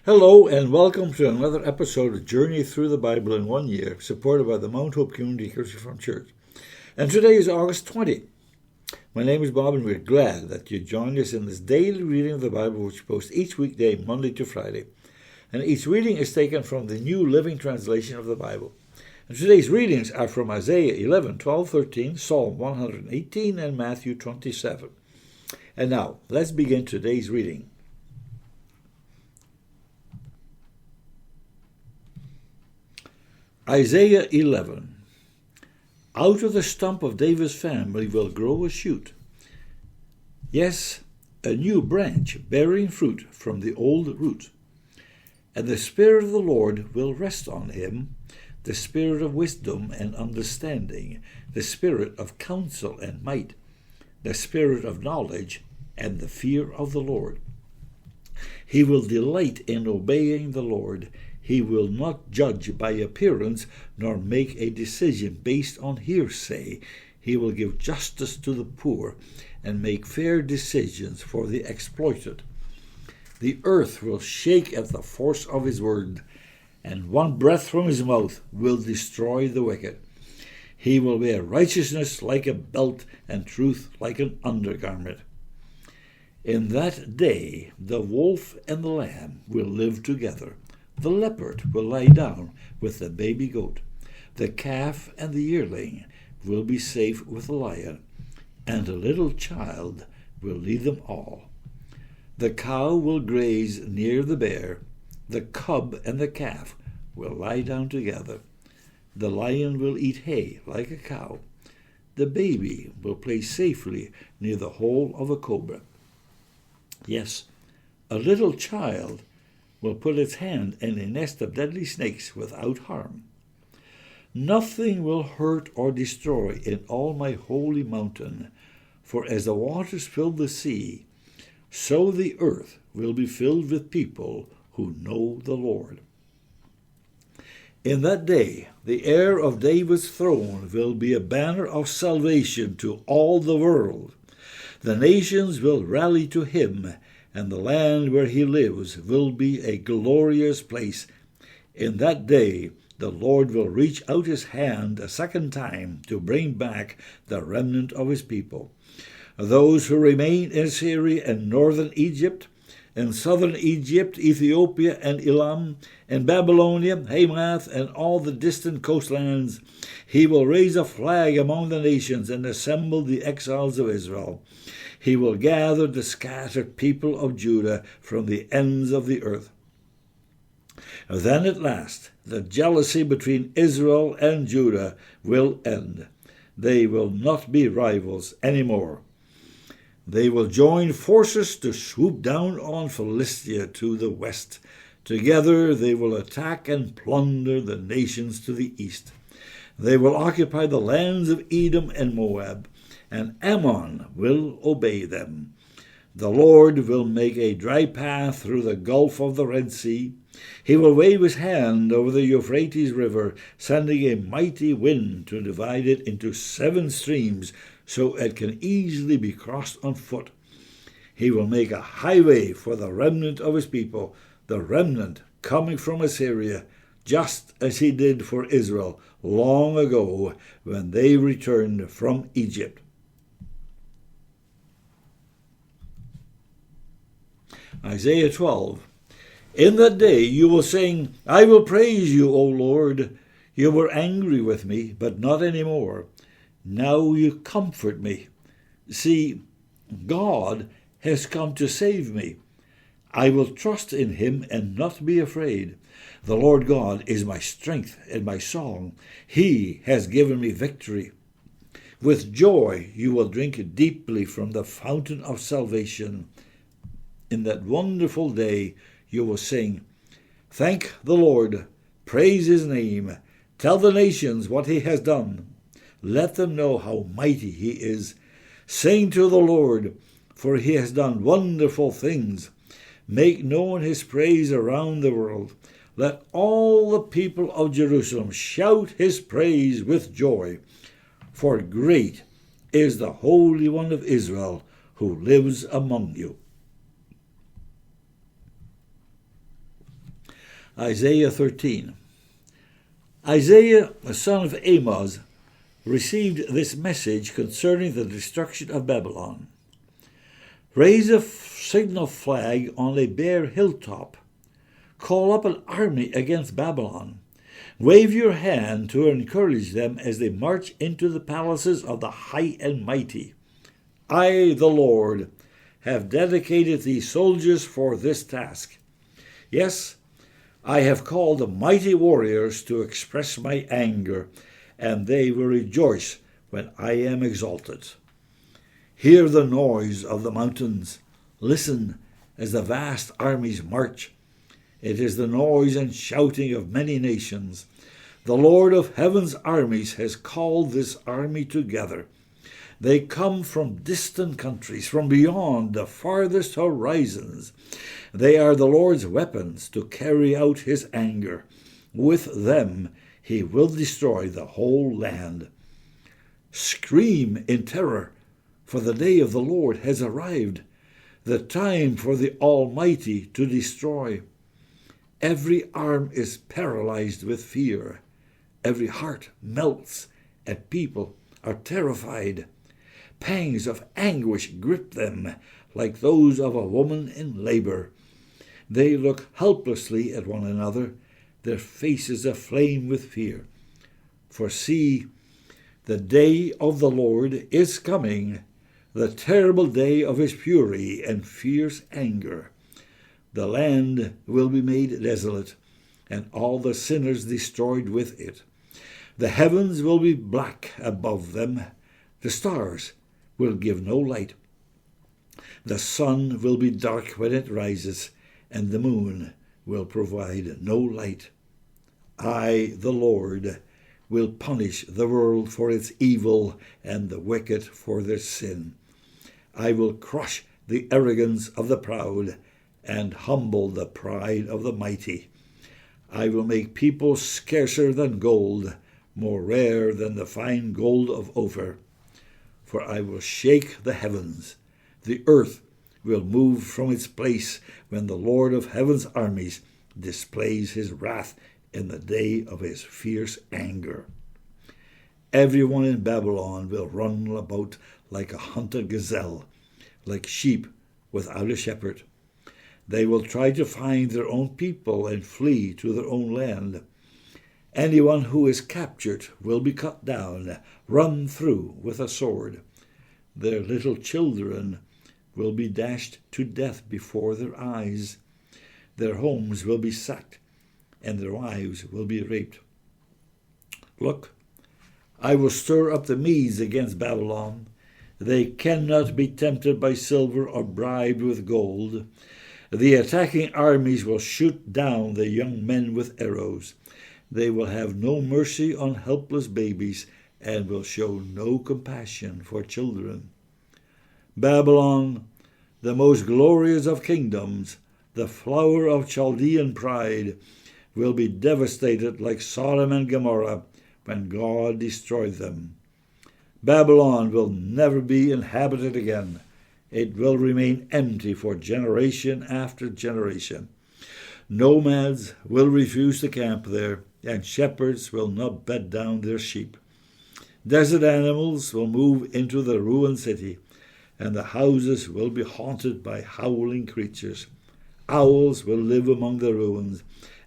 Hello and welcome to another episode of Journey Through the Bible in 1 Year, supported by the Mount Hope Community Christian Reformed Church. And today is August 20. My name is Bob and we're glad that you joined us in this daily reading of the Bible which we post each weekday, Monday to Friday. And each reading is taken from the New Living Translation of the Bible. And today's readings are from Isaiah 11, 12, 13, Psalm 118, and Matthew 27. And now, let's begin today's reading. Isaiah 11. Out of the stump of David's family will grow a shoot. Yes, a new branch bearing fruit from the old root. And the Spirit of the Lord will rest on him, the Spirit of wisdom and understanding, the Spirit of counsel and might, the Spirit of knowledge and the fear of the Lord. He will delight in obeying the Lord. He will not judge by appearance, nor make a decision based on hearsay. He will give justice to the poor and make fair decisions for the exploited. The earth will shake at the force of his word, and one breath from his mouth will destroy the wicked. He will wear righteousness like a belt and truth like an undergarment. In that day the wolf and the lamb will live together. The leopard will lie down with the baby goat. The calf and the yearling will be safe with the lion, and a little child will lead them all. The cow will graze near the bear. The cub and the calf will lie down together. The lion will eat hay like a cow. The baby will play safely near the hole of a cobra. Yes, a little child will put its hand in a nest of deadly snakes without harm. Nothing will hurt or destroy in all my holy mountain, for as the waters fill the sea, so the earth will be filled with people who know the Lord. In that day, the heir of David's throne will be a banner of salvation to all the world. The nations will rally to him, and the land where he lives will be a glorious place. In that day, the Lord will reach out his hand a second time to bring back the remnant of his people. Those who remain in Syria and northern Egypt, in southern Egypt, Ethiopia and Elam, in Babylonia, Hamath, and all the distant coastlands, he will raise a flag among the nations and assemble the exiles of Israel. He will gather the scattered people of Judah from the ends of the earth. Then at last, the jealousy between Israel and Judah will end. They will not be rivals anymore. They will join forces to swoop down on Philistia to the west. Together they will attack and plunder the nations to the east. They will occupy the lands of Edom and Moab, and Ammon will obey them. The Lord will make a dry path through the gulf of the Red Sea. He will wave his hand over the Euphrates River, sending a mighty wind to divide it into 7 streams, so it can easily be crossed on foot. He will make a highway for the remnant of his people, the remnant coming from Assyria, just as he did for Israel long ago when they returned from Egypt. Isaiah 12. In that day you will sing, I will praise you, O Lord. You were angry with me, but not anymore. Now you comfort me. See, God has come to save me. I will trust in him and not be afraid. The Lord God is my strength and my song. He has given me victory. With joy you will drink deeply from the fountain of salvation. In that wonderful day you will sing, thank the Lord, praise his name, tell the nations what he has done. Let them know how mighty he is. Sing to the Lord, for he has done wonderful things. Make known his praise around the world. Let all the people of Jerusalem shout his praise with joy. For great is the Holy One of Israel who lives among you. Isaiah 13. Isaiah, the son of Amoz, received this message concerning the destruction of Babylon. Raise a signal flag on a bare hilltop. Call up an army against Babylon. Wave your hand to encourage them as they march into the palaces of the high and mighty. I, the Lord, have dedicated these soldiers for this task. Yes, I have called the mighty warriors to express my anger, and they will rejoice when I am exalted. Hear the noise of the mountains. Listen as the vast armies march. It is the noise and shouting of many nations. The Lord of heaven's armies has called this army together. They come from distant countries, from beyond the farthest horizons. They are the Lord's weapons to carry out his anger. With them he will destroy the whole land. Scream in terror, for the day of the Lord has arrived, the time for the Almighty to destroy. Every arm is paralyzed with fear. Every heart melts, and people are terrified. Pangs of anguish grip them like those of a woman in labor. They look helplessly at one another, their faces aflame with fear. For see, the day of the Lord is coming, the terrible day of his fury and fierce anger. The land will be made desolate, and all the sinners destroyed with it. The heavens will be black above them. The stars will give no light. The sun will be dark when it rises, and the moon will provide no light. I, the Lord, will punish the world for its evil and the wicked for their sin. I will crush the arrogance of the proud and humble the pride of the mighty. I will make people scarcer than gold, more rare than the fine gold of Ophir. For I will shake the heavens. The earth will move from its place when the Lord of heaven's armies displays his wrath in the day of his fierce anger. Everyone in Babylon will run about like a hunted gazelle, like sheep without a shepherd. They will try to find their own people and flee to their own land. Anyone who is captured will be cut down, run through with a sword. Their little children will be dashed to death before their eyes. Their homes will be sacked, and their wives will be raped. Look, I will stir up the Medes against Babylon. They cannot be tempted by silver or bribed with gold. The attacking armies will shoot down the young men with arrows. They will have no mercy on helpless babies and will show no compassion for children. Babylon, the most glorious of kingdoms, the flower of Chaldean pride, will be devastated like Sodom and Gomorrah when God destroyed them. Babylon will never be inhabited again. It will remain empty for generation after generation. Nomads will refuse to camp there, and shepherds will not bed down their sheep. Desert animals will move into the ruined city, and the houses will be haunted by howling creatures. Owls will live among the ruins,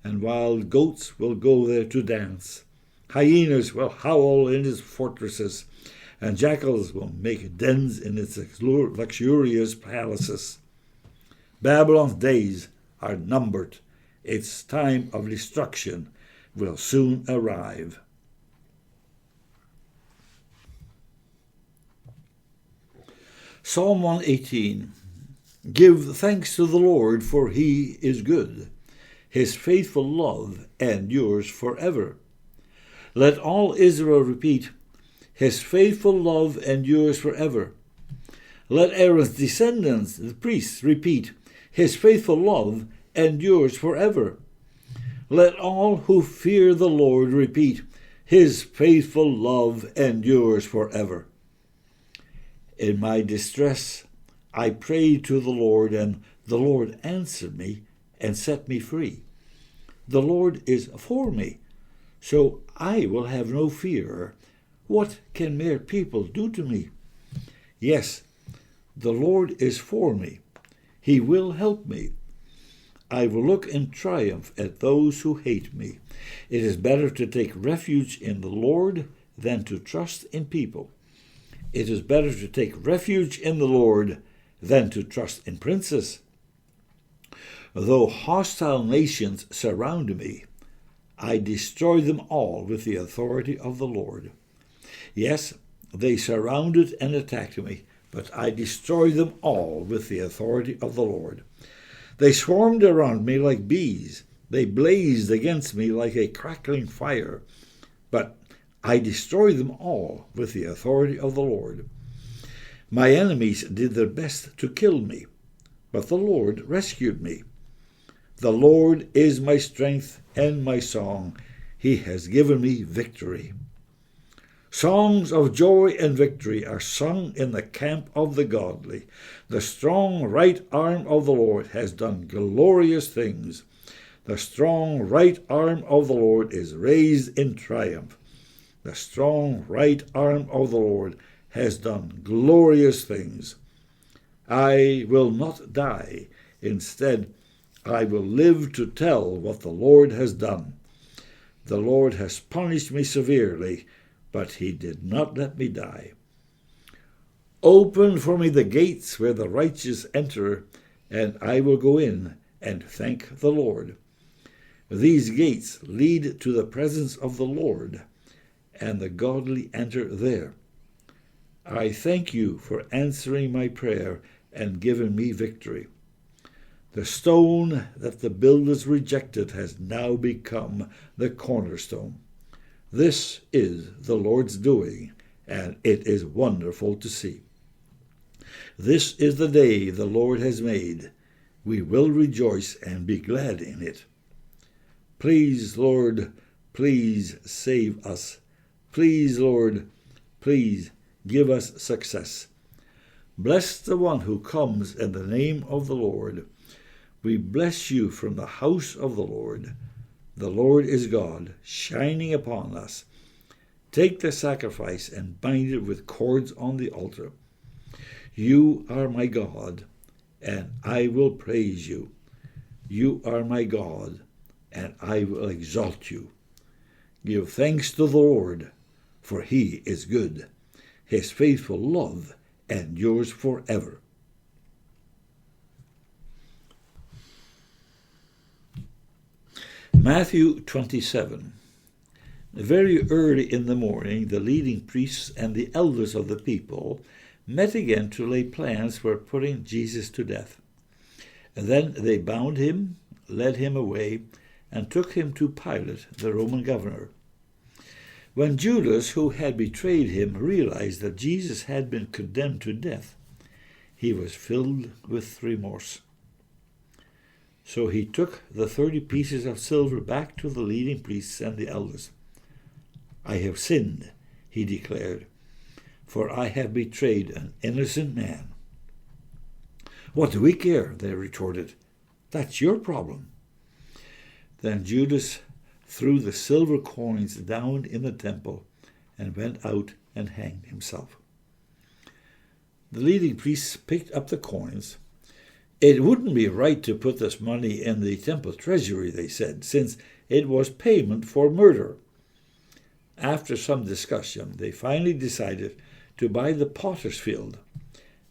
and wild goats will go there to dance. Hyenas will howl in its fortresses, and jackals will make dens in its luxurious palaces. Babylon's days are numbered. Its time of destruction will soon arrive. Psalm 118. Give thanks to the Lord, for he is good. His faithful love endures forever. Let all Israel repeat, his faithful love endures forever. Let Aaron's descendants, the priests, repeat, his faithful love endures forever. Let all who fear the Lord repeat, his faithful love endures forever. In my distress, I prayed to the Lord, and the Lord answered me and set me free. The Lord is for me, so I will have no fear. What can mere people do to me? Yes, the Lord is for me. He will help me. I will look in triumph at those who hate me. It is better to take refuge in the Lord than to trust in people. It is better to take refuge in the Lord than to trust in princes. Though hostile nations surround me, I destroy them all with the authority of the Lord. Yes, they surrounded and attacked me, but I destroy them all with the authority of the Lord. They swarmed around me like bees. They blazed against me like a crackling fire, but I destroy them all with the authority of the Lord. My enemies did their best to kill me, but the Lord rescued me. The Lord is my strength and my song. He has given me victory. Songs of joy and victory are sung in the camp of the godly. The strong right arm of the Lord has done glorious things. The strong right arm of the Lord is raised in triumph. The strong right arm of the Lord has done glorious things. I will not die. Instead, I will live to tell what the Lord has done. The Lord has punished me severely, but he did not let me die. Open for me the gates where the righteous enter, and I will go in and thank the Lord. These gates lead to the presence of the Lord, and the godly enter there. I thank you for answering my prayer and giving me victory. The stone that the builders rejected has now become the cornerstone. This is the Lord's doing, and it is wonderful to see. This is the day the Lord has made. We will rejoice and be glad in it. Please, Lord, please save us. Please, Lord, please give us success. Bless the one who comes in the name of the Lord. We bless you from the house of the Lord. The Lord is God, shining upon us. Take the sacrifice and bind it with cords on the altar. You are my God, and I will praise you. You are my God, and I will exalt you. Give thanks to the Lord, for he is good. His faithful love endures forever. Matthew 27. Very early in the morning, the leading priests and the elders of the people met again to lay plans for putting Jesus to death. And then they bound him, led him away, and took him to Pilate, the Roman governor. When Judas, who had betrayed him, realized that Jesus had been condemned to death, he was filled with remorse. So he took the 30 pieces of silver back to the leading priests and the elders. I have sinned, he declared, for I have betrayed an innocent man. What do we care? They retorted. That's your problem. Then Judas threw the silver coins down in the temple and went out and hanged himself. The leading priests picked up the coins. It wouldn't be right to put this money in the temple treasury, they said, since it was payment for murder. After some discussion, they finally decided to buy the potter's field,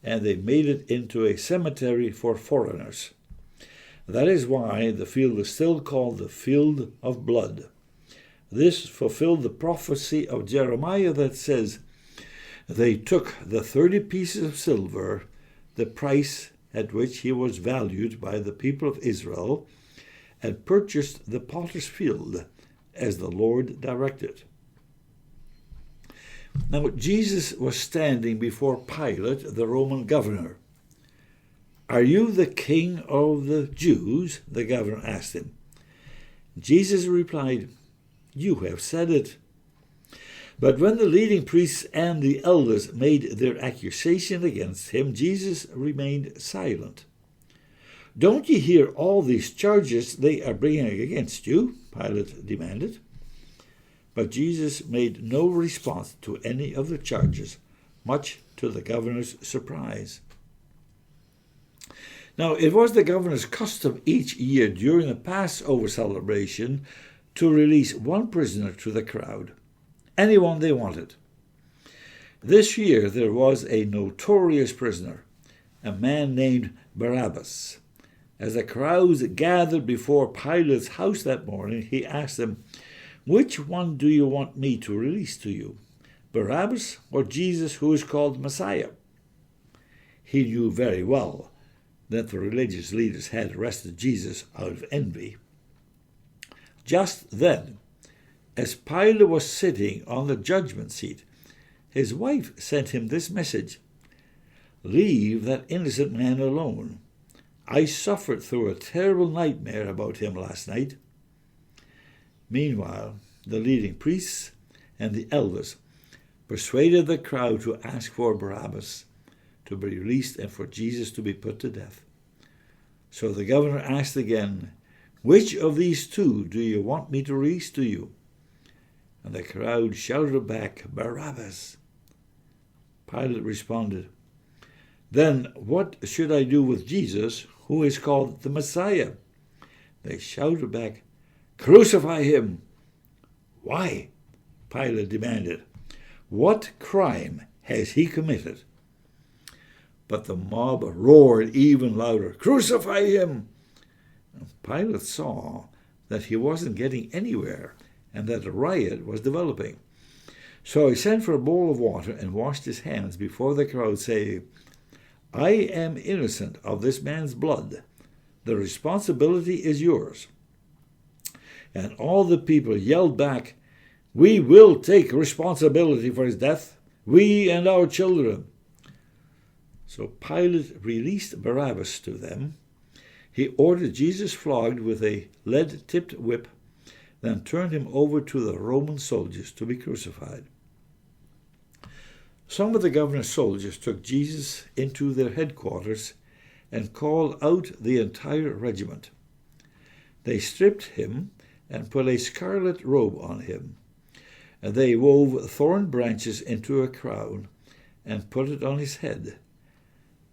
and they made it into a cemetery for foreigners. That is why the field is still called the Field of Blood. This fulfilled the prophecy of Jeremiah that says, they took the 30 pieces of silver, the price at which he was valued by the people of Israel, and purchased the potter's field as the Lord directed. Now Jesus was standing before Pilate, the Roman governor. Are you the king of the Jews? The governor asked him. Jesus replied, You have said it. But when the leading priests and the elders made their accusation against him, Jesus remained silent. Don't you hear all these charges they are bringing against you? Pilate demanded. But Jesus made no response to any of the charges, much to the governor's surprise. Now, it was the governor's custom each year during the Passover celebration to release one prisoner to the crowd, anyone they wanted. This year there was a notorious prisoner, a man named Barabbas. As the crowds gathered before Pilate's house that morning, he asked them, "Which one do you want me to release to you, Barabbas or Jesus, who is called Messiah?" He knew very well that the religious leaders had arrested Jesus out of envy. Just then, as Pilate was sitting on the judgment seat, his wife sent him this message: "Leave that innocent man alone. I suffered through a terrible nightmare about him last night." Meanwhile, the leading priests and the elders persuaded the crowd to ask for Barabbas to be released and for Jesus to be put to death. So the governor asked again, "Which of these two do you want me to release to you?" And the crowd shouted back, "Barabbas." Pilate responded, "Then what should I do with Jesus, who is called the Messiah?" They shouted back, "Crucify him!" "Why?" Pilate demanded. "What crime has he committed?" But the mob roared even louder, "Crucify him!" And Pilate saw that he wasn't getting anywhere and that a riot was developing. So he sent for a bowl of water and washed his hands before the crowd, saying, "I am innocent of this man's blood. The responsibility is yours." And all the people yelled back, "We will take responsibility for his death, we and our children." So Pilate released Barabbas to them. He ordered Jesus flogged with a lead-tipped whip, then turned him over to the Roman soldiers to be crucified. Some of the governor's soldiers took Jesus into their headquarters and called out the entire regiment. They stripped him and put a scarlet robe on him. And they wove thorn branches into a crown and put it on his head.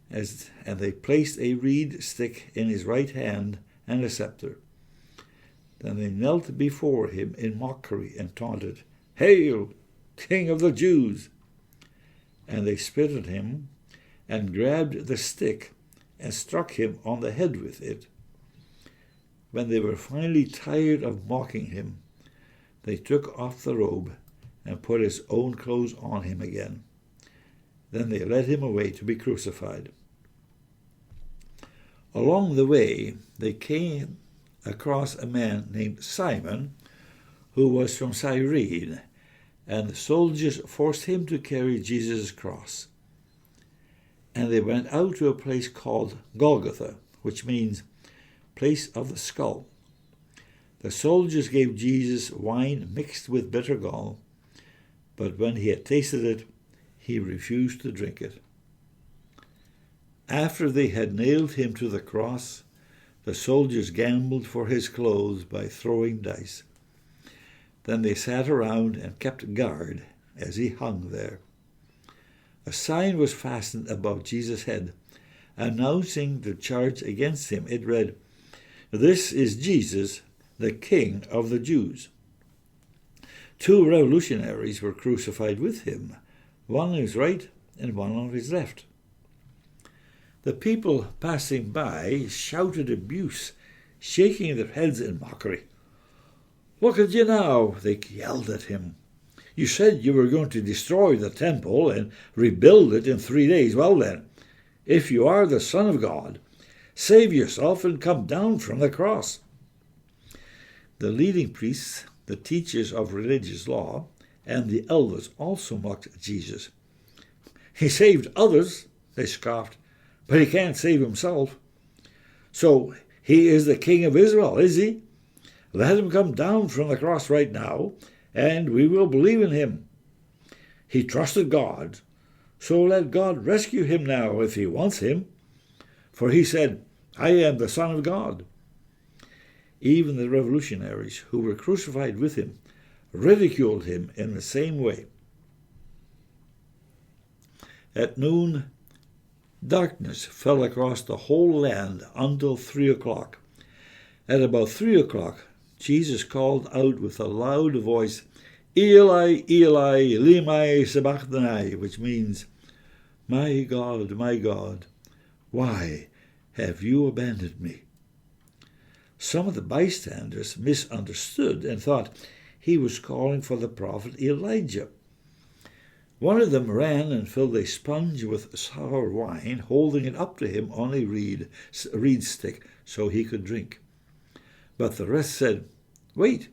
And they placed a reed stick in his right hand and a scepter. Then they knelt before him in mockery and taunted, "Hail, King of the Jews!" And they spit at him and grabbed the stick and struck him on the head with it. When they were finally tired of mocking him, they took off the robe and put his own clothes on him again. Then they led him away to be crucified. Along the way, they came across a man named Simon, who was from Cyrene, and the soldiers forced him to carry Jesus' cross. And they went out to a place called Golgotha, which means place of the skull. The soldiers gave Jesus wine mixed with bitter gall, but when he had tasted it, he refused to drink it. After they had nailed him to the cross, the soldiers gambled for his clothes by throwing dice. Then they sat around and kept guard as he hung there. A sign was fastened above Jesus' head, announcing the charge against him. It read, "This is Jesus, the King of the Jews." 2 revolutionaries were crucified with him, one on his right and one on his left. The people passing by shouted abuse, shaking their heads in mockery. "Look at you now," they yelled at him. "You said you were going to destroy the temple and rebuild it in 3 days. Well then, if you are the Son of God, save yourself and come down from the cross." The leading priests, the teachers of religious law, and the elders also mocked Jesus. "He saved others," they scoffed, "but he can't save himself. So he is the King of Israel, is he? Let him come down from the cross right now, and we will believe in him. He trusted God, so let God rescue him now if he wants him. For he said, I am the Son of God." Even the revolutionaries who were crucified with him ridiculed him in the same way. At noon, darkness fell across the whole land until 3 o'clock. At about 3 o'clock, Jesus called out with a loud voice, "Eli, Eli, lema sabachthani," which means, my God, why have you abandoned me?" Some of the bystanders misunderstood and thought he was calling for the prophet Elijah. One of them ran and filled a sponge with sour wine, holding it up to him on a reed stick so he could drink. But the rest said, "Wait,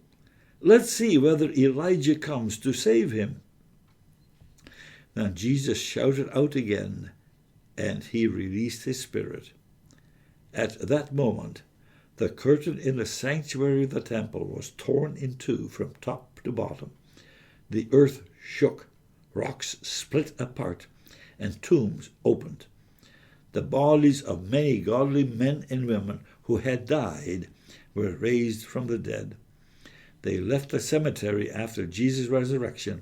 let's see whether Elijah comes to save him." Then Jesus shouted out again, and he released his spirit. At that moment, the curtain in the sanctuary of the temple was torn in two from top to bottom. The earth shook, rocks split apart, and tombs opened. The bodies of many godly men and women who had died were raised from the dead. They left the cemetery after Jesus' resurrection,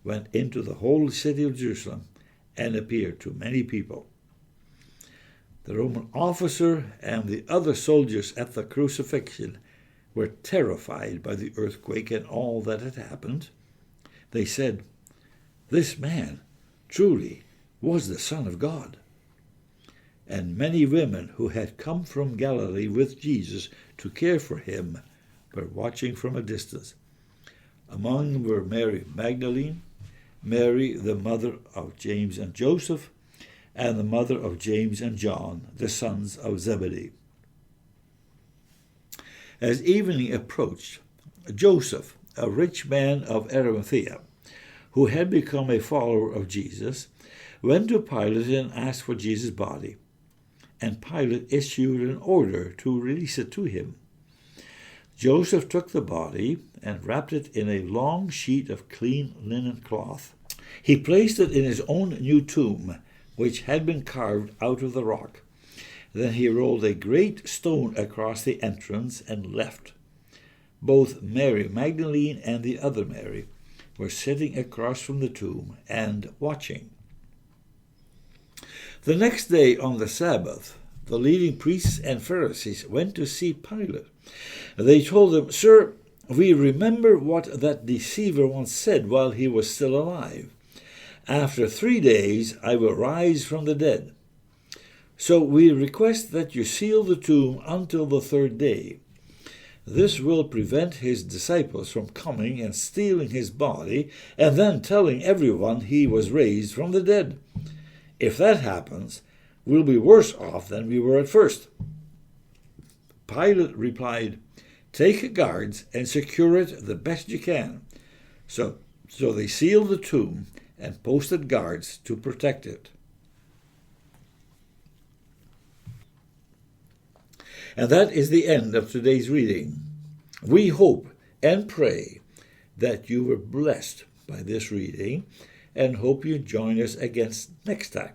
went into the holy city of Jerusalem, and appeared to many people. The Roman officer and the other soldiers at the crucifixion were terrified by the earthquake and all that had happened. They said, "This man truly was the Son of God." And many women who had come from Galilee with Jesus to care for him were watching from a distance. Among them were Mary Magdalene, Mary, the mother of James and Joseph, and the mother of James and John, the sons of Zebedee. As evening approached, Joseph, a rich man of Arimathea, who had become a follower of Jesus, went to Pilate and asked for Jesus' body, and Pilate issued an order to release it to him. Joseph took the body and wrapped it in a long sheet of clean linen cloth. He placed it in his own new tomb, which had been carved out of the rock. Then he rolled a great stone across the entrance and left. Both Mary Magdalene and the other Mary were sitting across from the tomb and watching. The next day on the Sabbath, the leading priests and Pharisees went to see Pilate. They told him, "Sir, we remember what that deceiver once said while he was still alive. After 3 days I will rise from the dead. So we request that you seal the tomb until the 3rd day. This will prevent his disciples from coming and stealing his body and then telling everyone he was raised from the dead. If that happens, we'll be worse off than we were at first." Pilate replied, "Take guards and secure it the best you can." So they sealed the tomb and posted guards to protect it. And that is the end of today's reading. We hope and pray that you were blessed by this reading and hope you join us again next time.